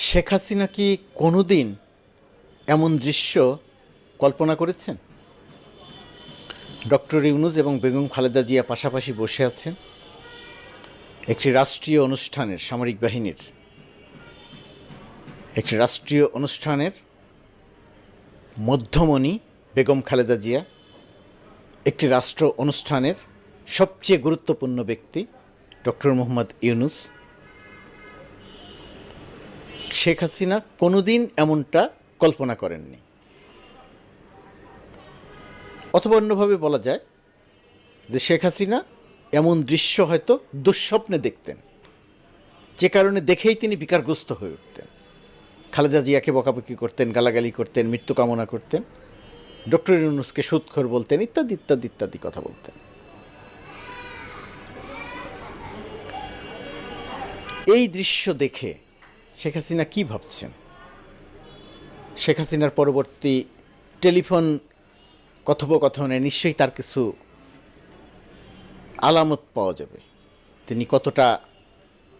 শেখ হাসিনা কি কোনোদিন এমন দৃশ্য কল্পনা করেছেন? ডক্টর ইউনূস এবং বেগম খালেদা জিয়া পাশাপাশি বসে আছেন একটি রাষ্ট্রীয় অনুষ্ঠানের, সামরিক বাহিনীর একটি রাষ্ট্রীয় অনুষ্ঠানের মধ্যমণি বেগম খালেদা জিয়া, একটি রাষ্ট্র অনুষ্ঠানের সবচেয়ে গুরুত্বপূর্ণ ব্যক্তি ডক্টর মোহাম্মদ ইউনূস। শেখ হাসিনা কোনোদিন এমনটা কল্পনা করেননি, অথবা অন্যভাবে বলা যায় যে শেখ হাসিনা এমন দৃশ্য হয়তো দুঃস্বপ্নে দেখতেন, যে কারণে দেখেই তিনি বিকারগ্রস্ত হয়ে উঠতেন। খালেদা জিয়াকে বকাবকি করতেন, গালাগালি করতেন, মৃত্যু কামনা করতেন, ডক্টর ইউনূসকে সুদখোর বলতেন, ইত্যাদি ইত্যাদি ইত্যাদি কথা বলতেন। এই দৃশ্য দেখে শেখ হাসিনা কী ভাবছেন? শেখ হাসিনার পরবর্তী টেলিফোন কথোপকথনে নিশ্চয়ই তার কিছু আলামত পাওয়া যাবে। তিনি কতটা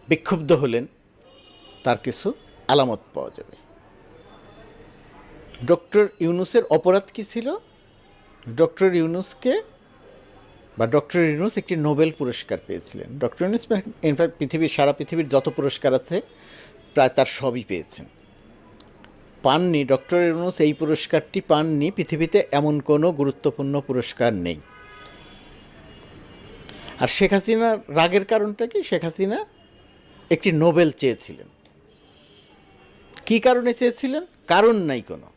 বিক্ষুব্ধ হলেন তার কিছু আলামত পাওয়া যাবে। ডক্টর ইউনূসের অপরাধ কী ছিল? ডক্টর ইউনূস একটি নোবেল পুরস্কার পেয়েছিলেন। ডক্টর ইউনূস ইনফ্যাক্ট সারা পৃথিবীর যত পুরস্কার আছে প্রায় তার সবই পেয়েছেন। পাননি ডক্টর ইউনূস এই পুরস্কারটি পাননি, পৃথিবীতে এমন কোনো গুরুত্বপূর্ণ পুরস্কার নেই। আর শেখ হাসিনার রাগের কারণটা কি? শেখ হাসিনা একটি নোবেল চেয়েছিলেন। কী কারণে চেয়েছিলেন? কারণ নাই কোনো।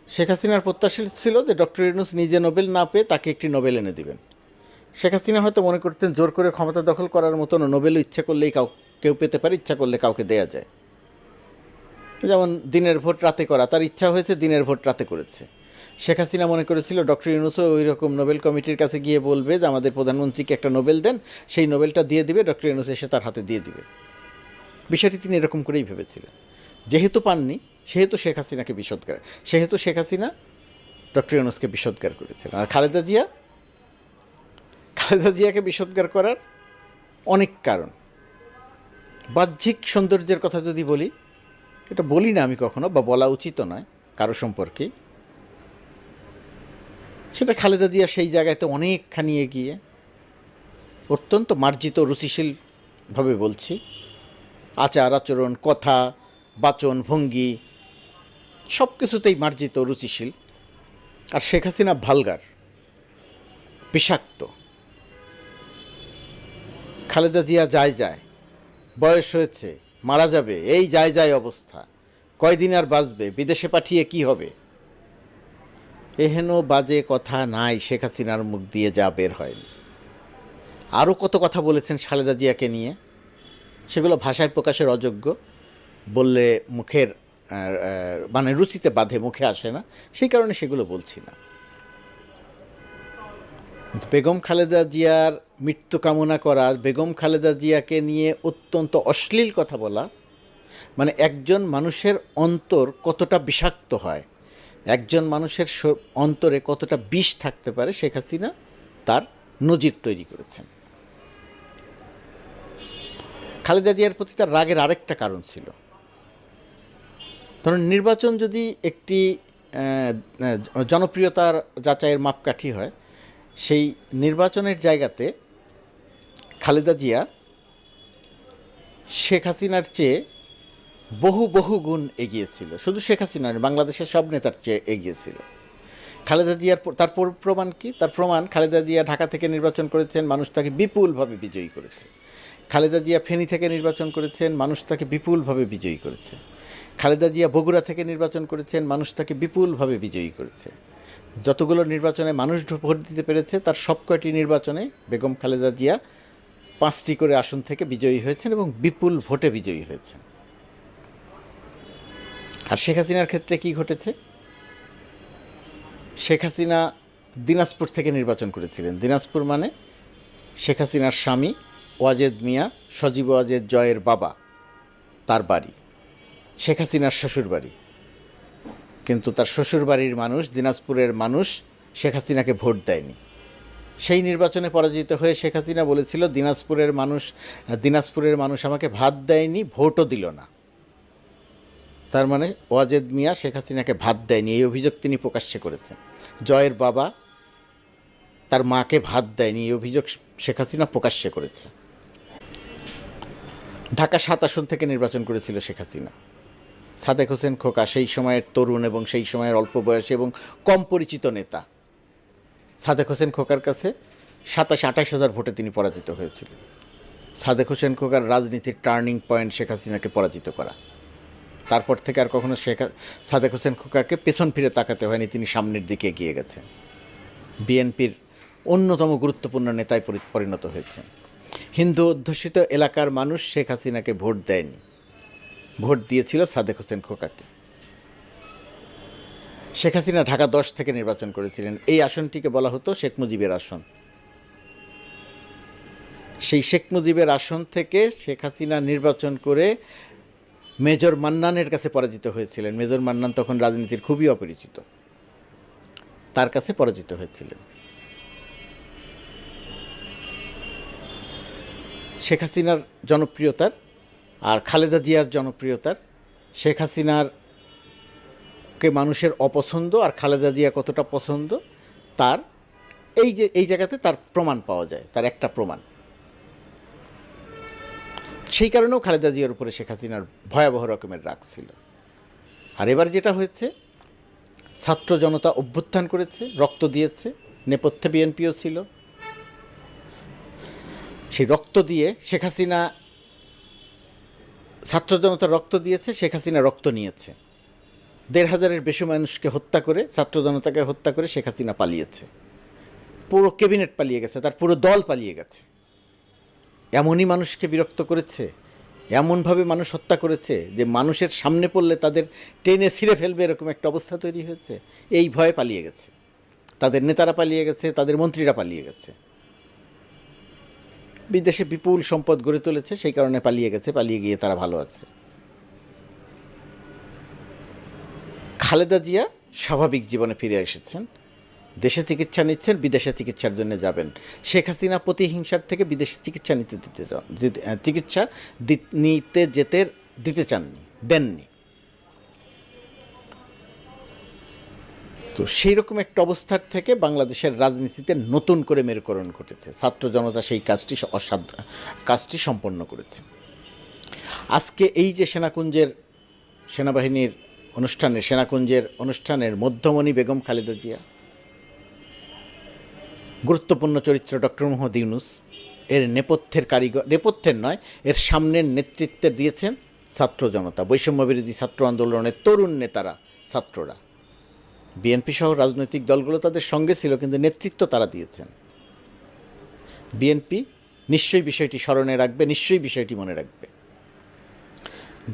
শেখ হাসিনার প্রত্যাশা ছিল যে ডক্টর ইউনূস নিজে নোবেল না পেয়ে তাকে একটি নোবেল এনে দিবেন। শেখ হাসিনা হয়তো মনে করতেন জোর করে ক্ষমতা দখল করার মতন নোবেলও ইচ্ছা করলেই কেউ পেতে পারে, ইচ্ছা করলে কাউকে দেয়া যায়। যেমন দিনের ভোট রাতে করা, তার ইচ্ছা হয়েছে দিনের ভোট রাতে করেছে। শেখ হাসিনা মনে করেছিল ডক্টর ইউনূসও ওই রকম নোবেল কমিটির কাছে গিয়ে বলবে যে আমাদের প্রধানমন্ত্রীকে একটা নোবেল দেন, সেই নোবেলটা দিয়ে দিবে, ডক্টর ইউনূস এসে তার হাতে দিয়ে দিবে। বিষয়টি তিনি এরকম করেই ভেবেছিলেন। যেহেতু পাননি সেহেতু শেখ হাসিনা ডক্টর ইউনূসকে বিষোদ্গার করেছিলেন। আর খালেদা জিয়াকে বিষোদ্গার করার অনেক কারণ। বাহ্যিক সৌন্দর্যের কথা যদি বলি, এটা বলি না আমি কখনো, বা বলা উচিত নয় কারো সম্পর্কে, সেটা খালেদা জিয়া সেই জায়গাতে অনেকখানি এগিয়ে, অত্যন্ত মার্জিত রুচিশীলভাবে বলছি, আচার আচরণ, কথা, বাচন ভঙ্গি সব কিছুতেই মার্জিত রুচিশীল। আর শেখ হাসিনা ভালগার, বিষাক্ত। খালেদা জিয়া যায়, বয়স হয়েছে, মারা যাবে, এই যায় অবস্থা, কয়দিন আর বাঁচবে, বিদেশে পাঠিয়ে কি হবে, এহেন বাজে কথা নাই শেখ হাসিনার মুখ দিয়ে যা বের হয়নি। আরও কত কথা বলেছেন খালেদা জিয়াকে নিয়ে, সেগুলো ভাষায় প্রকাশের অযোগ্য, বললে মুখের মানে রুচিতে বাঁধে, মুখে আসে না, সেই কারণে সেগুলো বলছি না। বেগম খালেদা জিয়ার মৃত্যু কামনা করা, বেগম খালেদা জিয়াকে নিয়ে অত্যন্ত অশ্লীল কথা বলা, মানে একজন মানুষের অন্তর কতটা বিষাক্ত হয়, একজন মানুষের অন্তরে কতটা বিষ থাকতে পারে, শেখ হাসিনা তার নজির তৈরি করেছেন। খালেদা জিয়ার প্রতি তার রাগের আরেকটা কারণ ছিল। ধরুন, নির্বাচন যদি একটি জনপ্রিয়তার যাচাইয়ের মাপকাঠি হয়, সেই নির্বাচনের জায়গাতে খালেদা জিয়া শেখ হাসিনার চেয়ে বহু গুণ এগিয়েছিল। শুধু শেখ হাসিনা নয়, বাংলাদেশের সব নেতার চেয়ে এগিয়েছিল। খালেদা জিয়ার তার প্রমাণ কি? তার প্রমাণ, খালেদা জিয়া ঢাকা থেকে নির্বাচন করেছেন, মানুষ তাকে বিপুলভাবে বিজয়ী করেছে। খালেদা জিয়া ফেনী থেকে নির্বাচন করেছেন, মানুষ তাকে বিপুলভাবে বিজয়ী করেছে। খালেদা জিয়া বগুড়া থেকে নির্বাচন করেছেন, মানুষ তাকে বিপুলভাবে বিজয়ী করেছে। যতগুলো নির্বাচনে মানুষ ভোট দিতে পেরেছে তার সব কয়টি নির্বাচনে বেগম খালেদা জিয়া 5টি করে আসন থেকে বিজয়ী হয়েছেন এবং বিপুল ভোটে বিজয়ী হয়েছেন। আর শেখ হাসিনার ক্ষেত্রে কি ঘটেছে? শেখ হাসিনা দিনাজপুর থেকে নির্বাচন করেছিলেন। দিনাজপুর মানে শেখ হাসিনার স্বামী ওয়াজেদ মিয়া, সজীব ওয়াজেদ জয়ের বাবা, তার বাড়ি, শেখ হাসিনার শ্বশুরবাড়ি। কিন্তু তার শ্বশুরবাড়ির মানুষ, দিনাজপুরের মানুষ শেখ হাসিনাকে ভোট দেয়নি। সেই নির্বাচনে পরাজিত হয়ে শেখ হাসিনা বলেছিল দিনাজপুরের মানুষ আমাকে ভাত দেয়নি, ভোটও দিল না। তার মানে ওয়াজেদ মিয়া শেখ হাসিনাকে ভাত দেয়নি, এই অভিযোগ তিনি প্রকাশ্যে করেছেন। জয়ের বাবা তার মাকে ভাত দেয়নি, এই অভিযোগ শেখ হাসিনা প্রকাশ্যে করেছে। ঢাকা ৭ আসন থেকে নির্বাচন করেছিল শেখ হাসিনা। সাদেক হোসেন খোকা সেই সময়ের তরুণ এবং সেই সময়ের অল্প বয়সী এবং কম পরিচিত নেতা। সাদেক হোসেন খোকার কাছে ২৭-২৮ হাজার ভোটে তিনি পরাজিত হয়েছিলেন। সাদেক হোসেন খোকার রাজনীতির টার্নিং পয়েন্ট শেখ হাসিনাকে পরাজিত করা। তারপর থেকে আর কখনো সাদেক হোসেন খোকাকে পেছন ফিরে তাকাতে হয়নি, তিনি সামনের দিকে এগিয়ে গেছেন। বিএনপির অন্যতম গুরুত্বপূর্ণ নেতায় পরিণত হয়েছেন। হিন্দু অধ্যুষিত এলাকার মানুষ শেখ হাসিনাকে ভোট দেয়নি, ভোট দিয়েছিল সাদেক হোসেন খোকাকে। শেখ হাসিনা ঢাকা ১০ থেকে নির্বাচন করেছিলেন। এই আসনটিকে বলা হতো শেখ মুজিবের আসন। সেই শেখ মুজিবের আসন থেকে শেখ হাসিনা নির্বাচন করে মেজর মান্নানের কাছে পরাজিত হয়েছিলেন। মেজর মান্নান তখন রাজনীতির খুবই অপরিচিত, তার কাছে পরাজিত হয়েছিলেন। শেখ হাসিনার জনপ্রিয়তার আর খালেদা জিয়ার জনপ্রিয়তার, শেখ হাসিনার কে মানুষের অপছন্দ আর খালেদা জিয়া কতটা পছন্দ, তার এই জায়গাতে তার প্রমাণ পাওয়া যায়, তার একটা প্রমাণ। সেই কারণেও খালেদা জিয়ার উপরে শেখ হাসিনার ভয়াবহ রকমের রাগ ছিল। আর এবার যেটা হয়েছে, ছাত্র জনতা অভ্যুত্থান করেছে, রক্ত দিয়েছে, নেপথ্যে বিএনপিও ছিল। সেই রক্ত দিয়ে শেখ হাসিনা, ছাত্র জনতা রক্ত দিয়েছে, শেখ হাসিনা রক্ত নিয়েছে। ১৫০০-এর বেশি মানুষকে হত্যা করে, ছাত্র জনতাকে হত্যা করে শেখ হাসিনা পালিয়েছে। পুরো ক্যাবিনেট পালিয়ে গেছে, তার পুরো দল পালিয়ে গেছে। এমনই মানুষকে বিরক্ত করেছে, এমনভাবে মানুষ হত্যা করেছে যে মানুষের সামনে পড়লে তাদের টেনে ছিঁড়ে ফেলবে এরকম একটা অবস্থা তৈরি হয়েছে। এই ভয়ে পালিয়ে গেছে, তাদের নেতারা পালিয়ে গেছে, তাদের মন্ত্রীরা পালিয়ে গেছে। বিদেশে বিপুল সম্পদ গড়ে তুলেছে, সেই কারণে পালিয়ে গেছে, পালিয়ে গিয়ে তারা ভালো আছে। খালেদা জিয়া স্বাভাবিক জীবনে ফিরে এসেছেন, দেশে চিকিৎসা নিচ্ছেন, বিদেশে চিকিৎসার জন্য যাবেন। শেখ হাসিনা প্রতিহিংসার থেকে বিদেশে চিকিৎসা নিতে দিতে চাননি, দেননি। তো সেই রকম একটা অবস্থার থেকে বাংলাদেশের রাজনীতিতে নতুন করে মেরুকরণ ঘটেছে। ছাত্র জনতা সেই কাজটি সম্পন্ন করেছে। আজকে এই যে সেনাবাহিনীর সেনাকুঞ্জের অনুষ্ঠানের মধ্যমণি বেগম খালেদা জিয়া, গুরুত্বপূর্ণ চরিত্র ডক্টর মোহাম্মদ ইউনূস, এর নেপথ্যের নয়, এর সামনের নেতৃত্বে দিয়েছেন ছাত্র জনতা, বৈষম্যবিরোধী ছাত্র আন্দোলনের তরুণ নেতারা, ছাত্ররা। বিএনপি সহ রাজনৈতিক দলগুলো তাদের সঙ্গে ছিল, কিন্তু নেতৃত্ব তারা দিয়েছেন। বিএনপি নিশ্চয়ই বিষয়টি স্মরণে রাখবে, নিশ্চয়ই বিষয়টি মনে রাখবে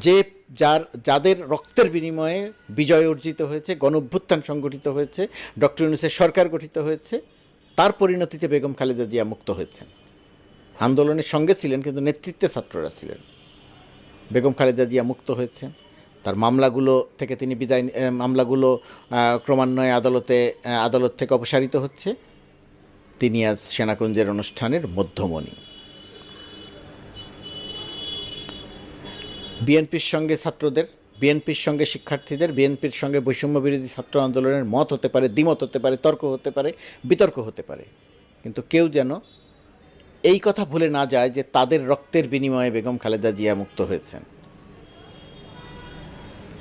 যে যাদের রক্তের বিনিময়ে বিজয় অর্জিত হয়েছে, গণঅভ্যুত্থান সংগঠিত হয়েছে, ডক্টর ইউনূসের সরকার গঠিত হয়েছে, তার পরিণতিতে বেগম খালেদা জিয়া মুক্ত হয়েছেন। আন্দোলনের সঙ্গে ছিলেন, কিন্তু নেতৃত্বে ছাত্ররা ছিলেন। বেগম খালেদা জিয়া মুক্ত হয়েছেন, তার মামলাগুলো থেকে তিনি মামলাগুলো ক্রমান্বয়ে আদালত থেকে অপসারিত হচ্ছে। তিনি আজ সেনাকুঞ্জের অনুষ্ঠানের মধ্যমণি। বিএনপির সঙ্গে ছাত্রদের, বিএনপির সঙ্গে শিক্ষার্থীদের, বিএনপির সঙ্গে বৈষম্যবিরোধী ছাত্র আন্দোলনের মত হতে পারে, দ্বিমত হতে পারে, তর্ক হতে পারে, বিতর্ক হতে পারে, কিন্তু কেউ যেন এই কথা ভুলে না যায় যে তাদের রক্তের বিনিময়ে বেগম খালেদা জিয়া মুক্ত হয়েছেন।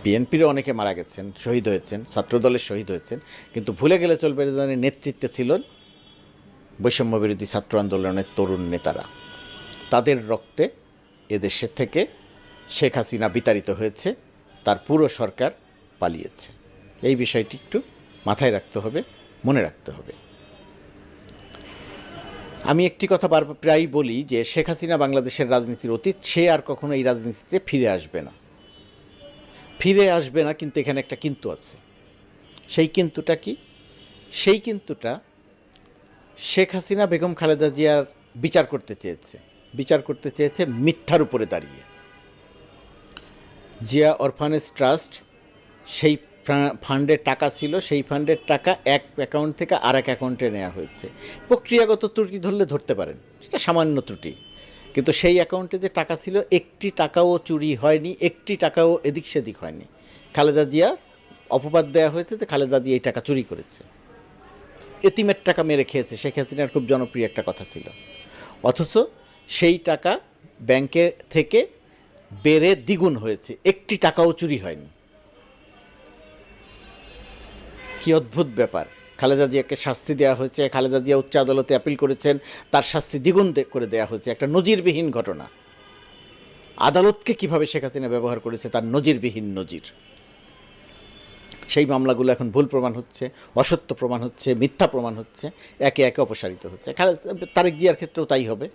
বিএনপিরও অনেকে মারা গেছেন, শহীদ হয়েছেন, ছাত্রদলের শহীদ হয়েছেন, কিন্তু ভুলে গেলে চলবে যাদের নেতৃত্বে ছিলেন বৈষম্যবিরোধী ছাত্র আন্দোলনের তরুণ নেতারা। তাদের রক্তে এদেশের থেকে শেখ হাসিনা বিতাড়িত হয়েছে, তার পুরো সরকার পালিয়েছে। এই বিষয়টি একটু মাথায় রাখতে হবে, মনে রাখতে হবে। আমি একটি কথা প্রায়ই বলি যে শেখ হাসিনা বাংলাদেশের রাজনীতির অতীত, সে আর কখনো এই রাজনীতিতে ফিরে আসবে না, কিন্তু এখানে একটা কিন্তু আছে। সেই কিন্তুটা কি? সেই কিন্তুটা শেখ হাসিনা বেগম খালেদা জিয়ার বিচার করতে চেয়েছে মিথ্যার উপরে দাঁড়িয়ে। জিয়া অরফানেজ ট্রাস্ট, সেই ফান্ডে টাকা ছিল, সেই ফান্ডের টাকা এক অ্যাকাউন্ট থেকে আরেক অ্যাকাউন্টে নেওয়া হয়েছে। প্রক্রিয়াগত ত্রুটি ধরলে ধরতে পারেন, সেটা সামান্য ত্রুটি, কিন্তু সেই অ্যাকাউন্টে যে টাকা ছিল একটি টাকাও চুরি হয়নি, একটি টাকাও এদিক সেদিক হয়নি। খালেদা জিয়া অপবাদ দেওয়া হয়েছে যে খালেদা জিয়া এই টাকা চুরি করেছে, এতিমের টাকা মেরে খেয়েছে, শেখ হাসিনার খুব জনপ্রিয় একটা কথা ছিল। অথচ সেই টাকা ব্যাংকে থেকে বেড়ে দ্বিগুণ হয়েছে, একটি টাকাও চুরি হয়নি। কী অদ্ভুত ব্যাপার! খালেদা জিয়াকে শাস্তি দেওয়া হয়েছে, খালেদা জিয়া উচ্চ আদালতে আপিল করেছেন, তার শাস্তি দ্বিগুণ করে দেওয়া হয়েছে। একটা নজিরবিহীন ঘটনা। আদালতকে কিভাবে শেখ হাসিনা ব্যবহার করেছে তার নজিরবিহীন নজির। সেই মামলাগুলো এখন ভুল প্রমাণ হচ্ছে, অসত্য প্রমাণ হচ্ছে, মিথ্যা প্রমাণ হচ্ছে, একে একে অপসারিত হচ্ছে। তারেক জিয়ার ক্ষেত্রেও তাই হবে।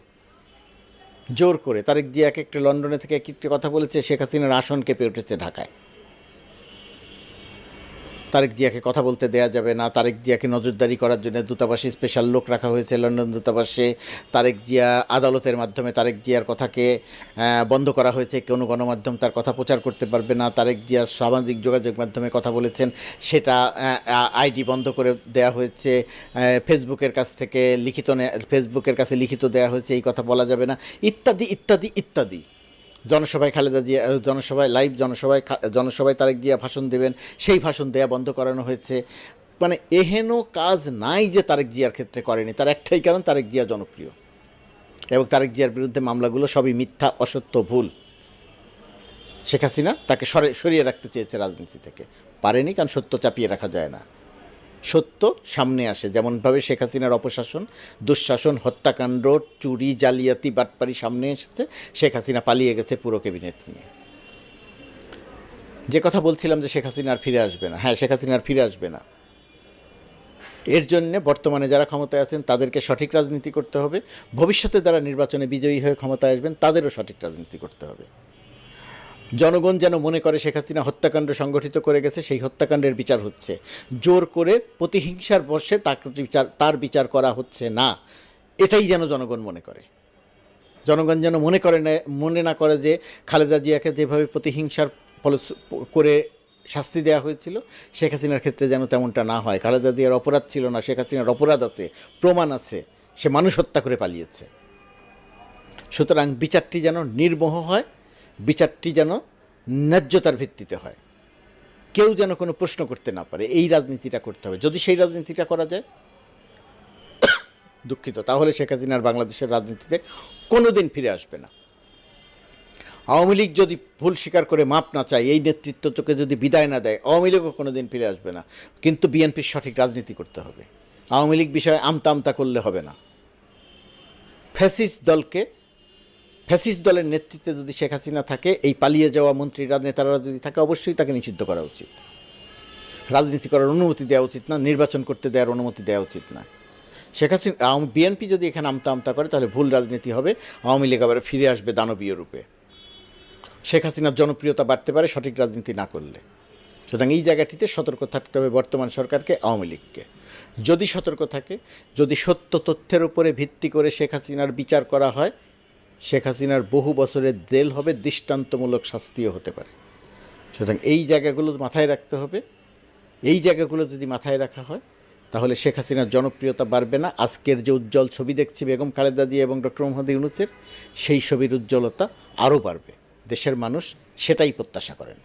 জোর করে তারেক জিয়াকে একটা লন্ডনে থেকে একটি কথা বলেছে, শেখ হাসিনার আসন কেঁপে উঠেছে ঢাকায়। তারেক জিয়াকে কথা বলতে দেয়া যাবে না, তারেক জিয়াকে নজরদারি করার জন্য দূতাবাসে স্পেশাল লোক রাখা হয়েছে লন্ডন দূতাবাসে। তারেক জিয়া আদালতের মাধ্যমে তারেক জিয়ার কথাকে বন্ধ করা হয়েছে, কোনো গণমাধ্যম তার কথা প্রচার করতে পারবে না। তারেক জিয়া সামাজিক যোগাযোগ মাধ্যমে কথা বলেছেন, সেটা আইডি বন্ধ করে দেয়া হয়েছে। ফেসবুকের কাছ থেকে ফেসবুকের কাছে লিখিত দেয়া হয়েছে, এই কথা বলা যাবে না, ইত্যাদি ইত্যাদি ইত্যাদি। জনসভায় খালেদা জিয়া জনসভায় তারেক জিয়া ভাষণ দেবেন, সেই ভাষণ দেয়া বন্ধ করানো হয়েছে। মানে এহেন কাজ নাই যে তারেক জিয়ার ক্ষেত্রে করেনি। তার একটাই কারণ, তারেক জিয়া জনপ্রিয় এবং তারেক জিয়ার বিরুদ্ধে মামলাগুলো সবই মিথ্যা, অসত্য, ভুল। শেখ হাসিনা তাকে সরিয়ে রাখতে চেয়েছে রাজনীতি থেকে, পারেনি, কারণ সত্য চাপিয়ে রাখা যায় না। সত্য সামনে আসে, যেমনভাবে শেখ হাসিনার অপশাসন, দুঃশাসন, হত্যাকাণ্ড, চুরি, জালিয়াতি, বাটপারি সামনে এসেছে। শেখ হাসিনা পালিয়ে গেছে পুরো ক্যাবিনেট নিয়ে। যে কথা বলছিলাম যে শেখ হাসিনা আর ফিরে আসবে না, হ্যাঁ, শেখ হাসিনা আর ফিরে আসবে না। এর জন্যে বর্তমানে যারা ক্ষমতায় আছেন তাদেরকে সঠিক রাজনীতি করতে হবে, ভবিষ্যতে যারা নির্বাচনে বিজয়ী হয়ে ক্ষমতায় আসবেন তাদেরও সঠিক রাজনীতি করতে হবে। জনগণ যেন মনে করে শেখ হাসিনা হত্যাকাণ্ড সংগঠিত করে গেছে, সেই হত্যাকাণ্ডের বিচার হচ্ছে। জোর করে প্রতিহিংসার বশে তার বিচার করা হচ্ছে না, এটাই যেন জনগণ মনে করে। জনগণ যেন মনে না করে যে খালেদা জিয়াকে যেভাবে প্রতিহিংসার করে শাস্তি দেওয়া হয়েছিল, শেখ হাসিনার ক্ষেত্রে যেন তেমনটা না হয়। খালেদা জিয়ার অপরাধ ছিল না, শেখ হাসিনার অপরাধ আছে, প্রমাণ আছে, সে মানুষ হত্যা করে পালিয়েছে। সুতরাং বিচারটি যেন নির্মোহ হয়, বিচারটি যেন ন্যায্যতার ভিত্তিতে হয়, কেউ যেন কোনো প্রশ্ন করতে না পারে, এই রাজনীতিটা করতে হবে। যদি সেই রাজনীতিটা করা যায়, দুঃখিত, তাহলে শেখ হাসিনার বাংলাদেশের রাজনীতিতে কোনো দিন ফিরে আসবে না। আওয়ামী লীগ যদি ভুল স্বীকার করে মাপ না চায়, এই নেতৃত্বকে যদি বিদায় না দেয়, আওয়ামী লীগও কোনো দিন ফিরে আসবে না। কিন্তু বিএনপির সঠিক রাজনীতি করতে হবে। আওয়ামী লীগ বিষয়ে আমতা করলে হবে না। ফ্যাসিস্ট দলের নেতৃত্বে যদি শেখ হাসিনা থাকে, এই পালিয়ে যাওয়া মন্ত্রীরা, নেতারা যদি থাকে, অবশ্যই তাকে নিষিদ্ধ করা উচিত। রাজনীতি করার অনুমতি দেওয়া উচিত না, নির্বাচন করতে দেওয়ার অনুমতি দেওয়া উচিত না। শেখ হাসিনা বিএনপি যদি এখানে আমতা করে, তাহলে ভুল রাজনীতি হবে, আওয়ামী লীগ আবার ফিরে আসবে দানবীয় রূপে। শেখ হাসিনার জনপ্রিয়তা বাড়তে পারে সঠিক রাজনীতি না করলে। সুতরাং এই জায়গাটিতে সতর্ক থাকতে হবে বর্তমান সরকারকে, আওয়ামী লীগকে। যদি সতর্ক থাকে, যদি সত্য তথ্যের উপরে ভিত্তি করে শেখ হাসিনার বিচার করা হয়, শেখ হাসিনার বহু বছরের জেল হবে, দৃষ্টান্তমূলক শাস্তিও হতে পারে। সুতরাং এই জায়গাগুলো মাথায় রাখতে হবে। এই জায়গাগুলো যদি মাথায় রাখা হয়, তাহলে শেখ হাসিনার জনপ্রিয়তা বাড়বে না। আজকের যে উজ্জ্বল ছবি দেখছি বেগম খালেদা জিয়া এবং ডক্টর মোহাম্মদ ইউনূসের, সেই ছবির উজ্জ্বলতা আরও বাড়বে। দেশের মানুষ সেটাই প্রত্যাশা করেন।